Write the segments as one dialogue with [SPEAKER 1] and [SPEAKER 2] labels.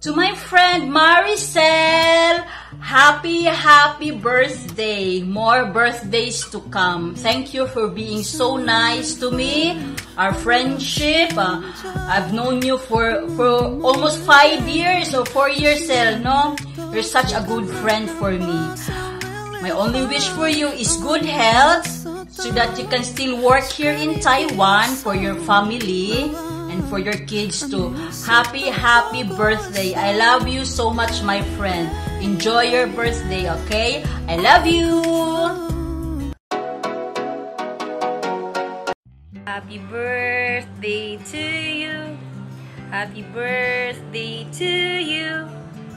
[SPEAKER 1] To my friend Maricel, happy birthday. More birthdays to come. Thank you for being so nice to me. Our friendship, I've known you for almost 5 years or 4 years, no? You're such a good friend for me. My only wish for you is good health so that you can still work here in Taiwan for your family and for your kids too. Happy birthday. I love you so much, my friend. Enjoy your birthday, okay? I love you. Happy birthday to you. Happy birthday to you.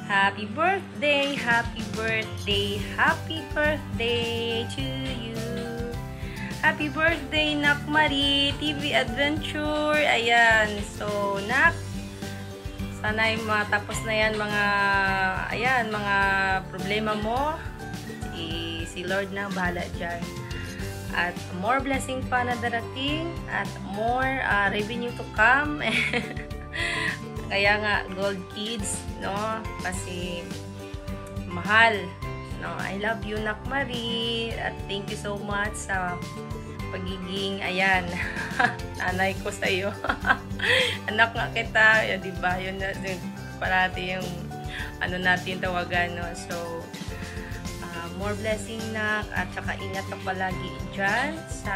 [SPEAKER 1] Happy birthday, happy birthday, happy birthday to you. Happy birthday, Nak Marie, TV Adventure. Ayan, so Nak, sana'y matapos na yan mga problema mo. Si Lord na bahala dyan. At more blessing pa na darating at more revenue to come. Kaya nga, Gold Kids, no? Kasi mahal. No, I love you, Nak Marie. At thank you so much sa pagiging, ayan, nanay ko sa'yo. Anak nga kita, yun, diba? Yun na, parati yung, natin tawagan, no? So, more blessing, Nak. At saka ingat ka palagi dyan sa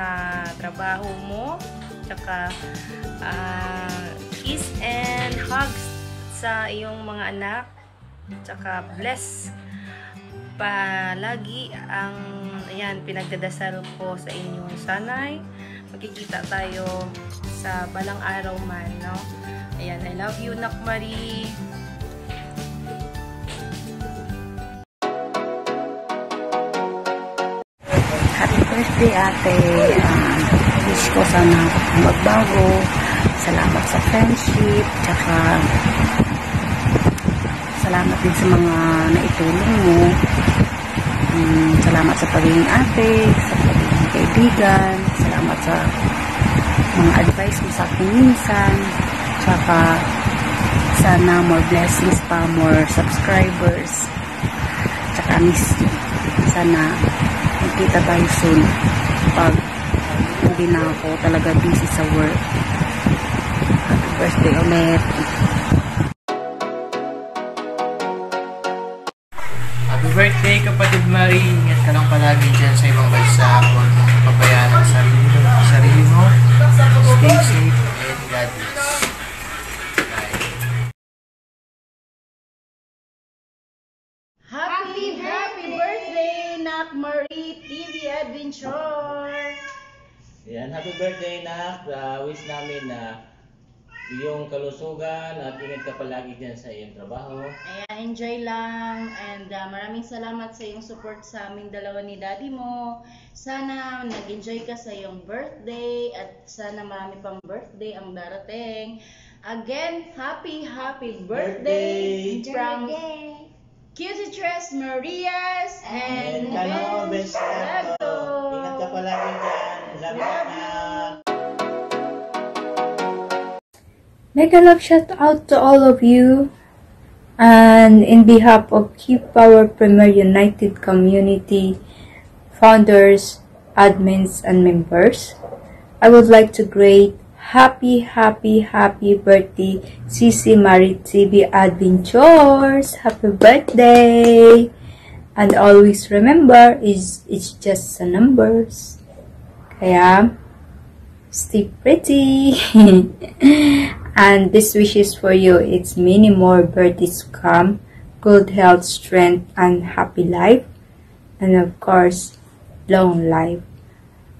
[SPEAKER 1] trabaho mo. Tsaka, kiss and hugs sa iyong mga anak. Tsaka, bless palagi ang pinagdadasal ko sa inyo. Sana'y magkikita tayo sa balang araw man, no? Ayan, I love you, Nak Marie.
[SPEAKER 2] Happy birthday, ate. Wish ko sana magbago. Salamat sa friendship, tsaka salamat din sa mga naitulong mo. Salamat sa pagiging ate, sa pagiging kaibigan, salamat sa mga advice mo sa akin minsan, tsaka sana more blessings pa, more subscribers, tsaka miss you. Sana magkita tayo soon pag hindi na ako talaga busy sa work. Happy birthday ulit.
[SPEAKER 3] Happy birthday, kapatid Marie. Ingat ka lang palagi dyan sa ibang bansa. Huwag mong pabayaan ang sarili mo. Stay safe and God bless. Bye.
[SPEAKER 1] Happy birthday, Nak Marie, TV Adventure.
[SPEAKER 4] Yan, happy birthday, Nak. Wish namin na iyong kalusugan at ingat ka palagi dyan sa iyong trabaho.
[SPEAKER 1] Ayan, enjoy lang. And maraming salamat sa iyong support sa aming dalawa ni Daddy mo. Sana nag-enjoy ka sa iyong birthday at sana marami pang birthday ang darating. Again, happy birthday from Cutie Tres Marias and
[SPEAKER 4] Kano Besato. Ingat ka palagi dyan. Love you, Nak.
[SPEAKER 5] Mega love shout out to all of you.
[SPEAKER 2] And in behalf of Keep Power Premier United Community founders, admins, and members, I would like to greet happy birthday, Cici Marie TV Adventures! Happy birthday! And always remember, it's just the numbers. Kaya, stay pretty! And this wishes for you, it's many more birthdays to come, good health, strength, and happy life. And of course, long life.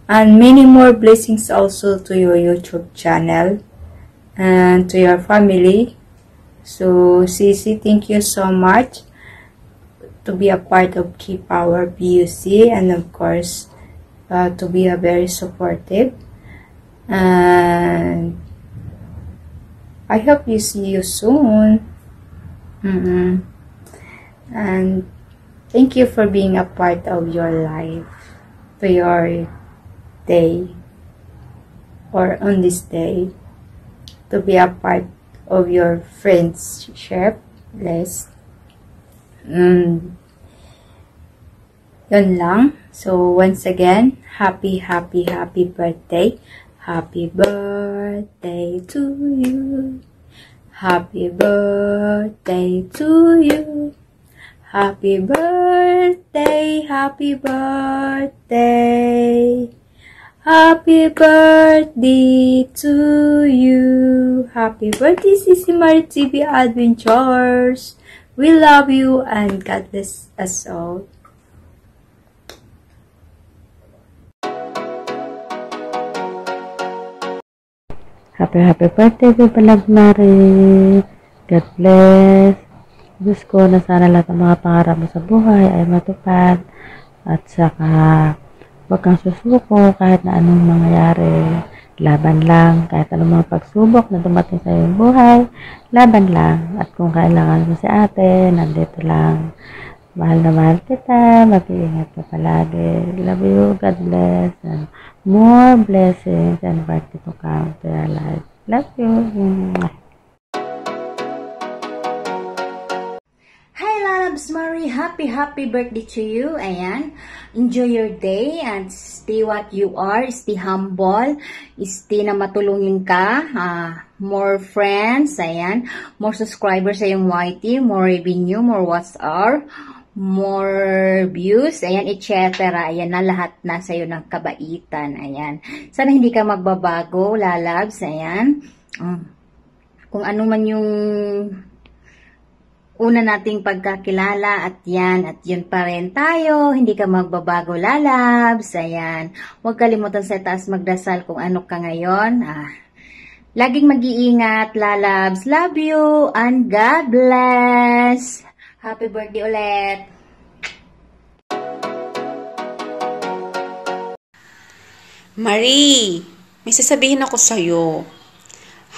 [SPEAKER 2] And many more blessings also to your YouTube channel and to your family. So, Cici, thank you so much to be a part of Keep Power PUC, and of course, to be a very supportive. And I hope you see you soon. And thank you for being a part of your life, to your day, or on this day, to be a part of your friendship list. Yun lang. So, once again, happy birthday. Happy birthday to you. Happy birthday to you. Happy birthday, happy birthday. Happy birthday to you. Happy birthday, Cici Marie TV Adventures. We love you and God bless us all.
[SPEAKER 5] Happy birthday, Babalag Mari. God bless. Diyos ko na sana lahat ng mga pangarap mo sa buhay ay matupad. At saka, huwag kang susuko kahit na anong mangyayari. Laban lang. Kahit anong mga pagsubok na dumating sa iyong buhay, laban lang. At kung kailangan mo si ate, nandito lang. Mahal na mahal kita. Mag-iingat ka palagi. Love you. God bless. And more blessings and birthday to come to your life. Love you.
[SPEAKER 1] Hi Lalabs Marie, happy birthday to you. Ayan, enjoy your day and stay what you are, stay humble, stay na matulungin ka, more friends, ayan, more subscribers sa yung YT, more revenue, more watch hour, more views, ayan, etc. Ayan na lahat na sa'yo ng kabaitan, ayan. Sana hindi ka magbabago, Lalabs, ayan. Kung ano man yung una nating pagkakilala at yun pa rin tayo, hindi ka magbabago, Lalabs, ayan. Huwag kalimutan sa taas magdasal kung ano ka ngayon, laging mag-iingat, Lalabs, love you, and God bless. Happy birthday ulit.
[SPEAKER 6] Marie, may sasabihin ako sa'yo.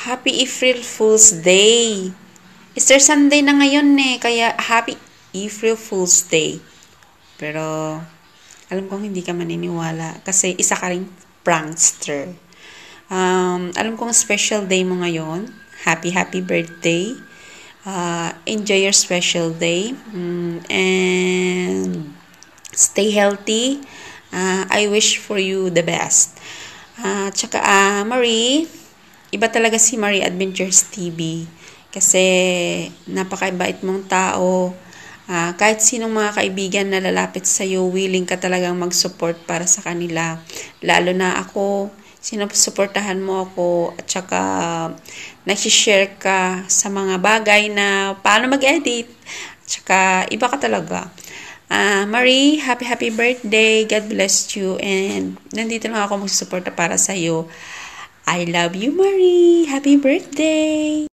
[SPEAKER 6] Happy April Fool's Day. Easter Sunday na ngayon kaya Happy April Fool's Day. Pero, alam kong hindi ka maniniwala kasi isa ka ring prankster. Alam kong special day mo ngayon. Happy birthday. Enjoy your special day. And stay healthy. I wish for you the best. Tsaka, Marie, iba talaga si Marie Adventures TV. Kasi napakabait mong tao. Kahit sinong mga kaibigan na lalapit sa iyo, willing ka talagang mag-support para sa kanila. Lalo na ako, sinusuportahan mo ako at saka nag-share ka sa mga bagay na paano mag-edit. At saka iba ka talaga. Marie, happy birthday. God bless you. And nandito lang ako magsusuporta para sa iyo. I love you, Marie. Happy birthday.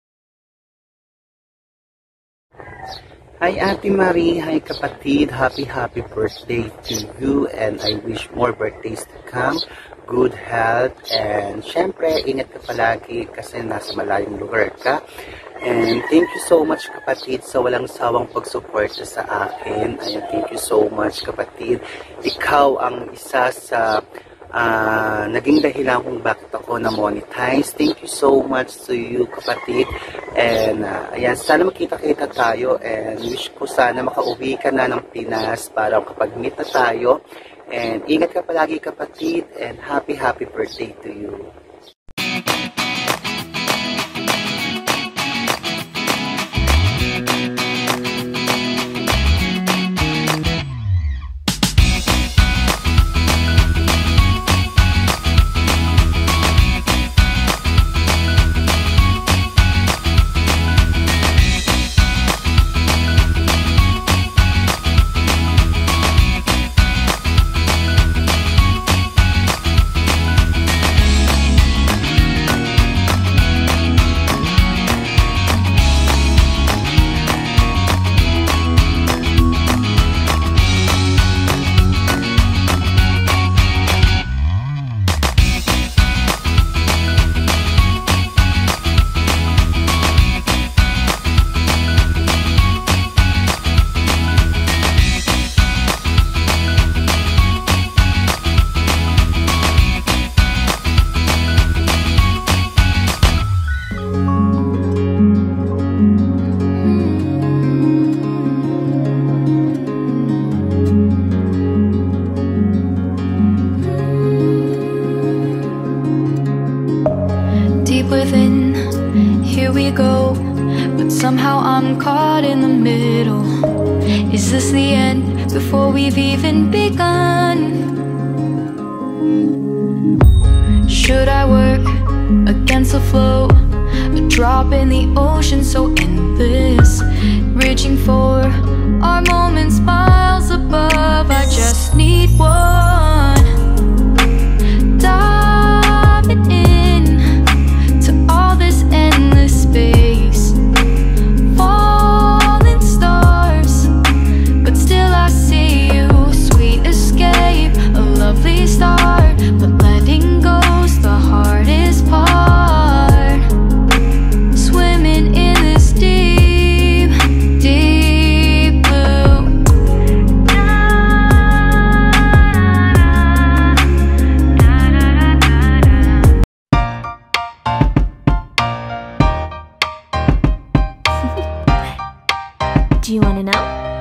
[SPEAKER 7] Hi Ate Marie, hi kapatid, happy birthday to you and I wish more birthdays to come, good health and syempre ingat ka palagi kasi nasa malayong lugar ka. And thank you so much kapatid sa walang sawang pagsuporta sa akin. Ayan, thank you so much kapatid. Ikaw ang isa sa naging dahilan kung bakit ako na-monetize. Thank you so much to you, kapatid. And ayan, sana makita-kita tayo, and wish ko sana makauwi ka na ng Pinas para kapag-meet na tayo. And ingat ka palagi, kapatid, and happy birthday to you.
[SPEAKER 8] Within, here we go, but somehow I'm caught in the middle. Is this the end before we've even begun? Should I work against the flow, a drop in the ocean so endless, reaching for our moments miles above? I just need one. Diving in to all this endless space, falling stars, but still I see you. Sweet escape, a lovely start, but letting go's the hardest part. Swimming in this deep, deep blue. Do you want to know?